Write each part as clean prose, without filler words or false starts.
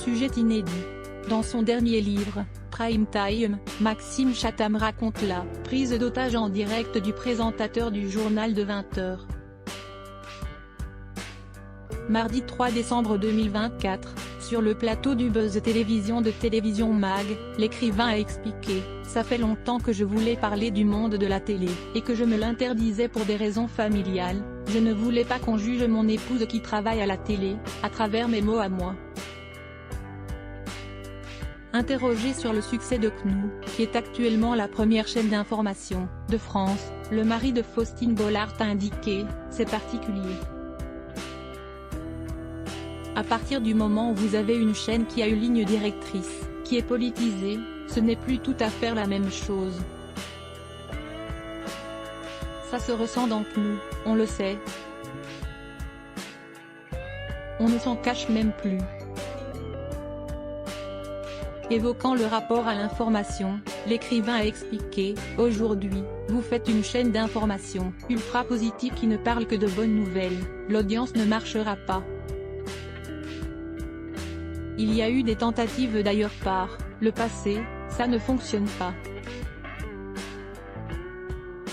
sujet inédit. Dans son dernier livre, Prime Time, Maxime Chatham raconte la prise d'otage en direct du présentateur du journal de 20h. Mardi 3 décembre 2024, sur le plateau du Buzz Télévision de Télévision Mag, l'écrivain a expliqué « Ça fait longtemps que je voulais parler du monde de la télé, et que je me l'interdisais pour des raisons familiales, je ne voulais pas qu'on juge mon épouse qui travaille à la télé, à travers mes mots à moi ». Interrogé sur le succès de CNOO, qui est actuellement la première chaîne d'information de France, le mari de Faustine Bollaert a indiqué « C'est particulier. À partir du moment où vous avez une chaîne qui a une ligne directrice, qui est politisée, ce n'est plus tout à fait la même chose. Ça se ressent dans CNOO, on le sait. On ne s'en cache même plus. » Évoquant le rapport à l'information, l'écrivain a expliqué « Aujourd'hui, vous faites une chaîne d'information ultra positive qui ne parle que de bonnes nouvelles, l'audience ne marchera pas. » Il y a eu des tentatives d'ailleurs par le passé, ça ne fonctionne pas.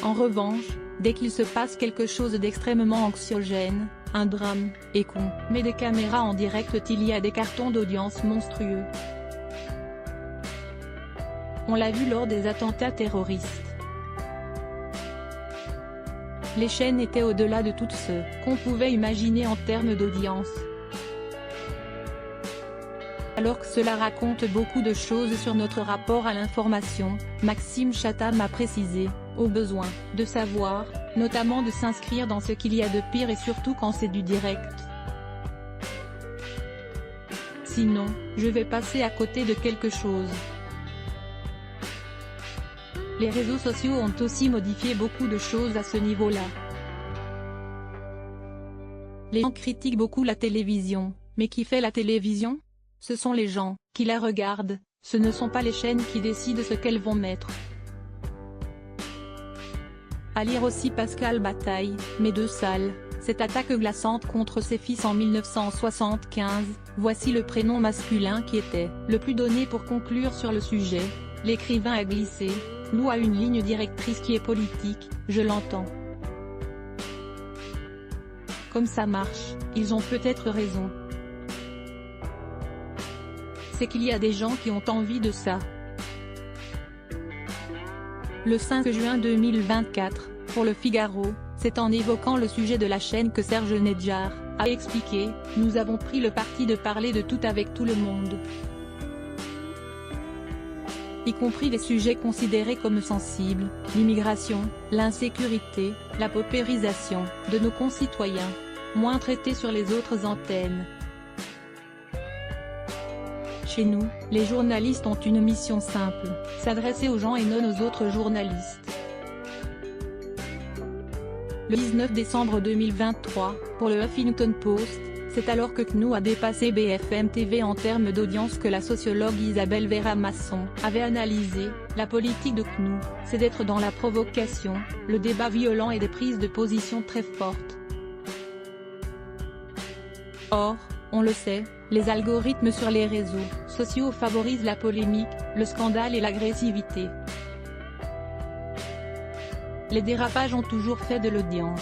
En revanche, dès qu'il se passe quelque chose d'extrêmement anxiogène, un drame, et qu'on met des caméras en direct, il y a des cartons d'audience monstrueux. On l'a vu lors des attentats terroristes. Les chaînes étaient au-delà de tout ce qu'on pouvait imaginer en termes d'audience. Alors que cela raconte beaucoup de choses sur notre rapport à l'information, Maxime Chatham a précisé, au besoin de savoir, notamment de s'inscrire dans ce qu'il y a de pire et surtout quand c'est du direct. Sinon, je vais passer à côté de quelque chose. Les réseaux sociaux ont aussi modifié beaucoup de choses à ce niveau-là. Les gens critiquent beaucoup la télévision, mais qui fait la télévision ? Ce sont les gens qui la regardent, ce ne sont pas les chaînes qui décident ce qu'elles vont mettre. À lire aussi Pascal Bataille, Mes deux salles, cette attaque glaçante contre ses fils en 1975, voici le prénom masculin qui était le plus donné pour conclure sur le sujet. L'écrivain a glissé, CNOO a une ligne directrice qui est politique, je l'entends. Comme ça marche, ils ont peut-être raison. C'est qu'il y a des gens qui ont envie de ça. Le 5 juin 2024, pour Le Figaro, c'est en évoquant le sujet de la chaîne que Serge Nedjar a expliqué « Nous avons pris le parti de parler de tout avec tout le monde. Y compris les sujets considérés comme sensibles, l'immigration, l'insécurité, la paupérisation de nos concitoyens, moins traités sur les autres antennes. Chez nous, les journalistes ont une mission simple, s'adresser aux gens et non aux autres journalistes. » Le 19 décembre 2023, pour le Huffington Post, c'est alors que CNOO a dépassé BFM TV en termes d'audience que la sociologue Isabelle Vera Masson avait analysé. La politique de CNOO, c'est d'être dans la provocation, le débat violent et des prises de position très fortes. Or, on le sait, les algorithmes sur les réseaux sociaux favorisent la polémique, le scandale et l'agressivité. Les dérapages ont toujours fait de l'audience.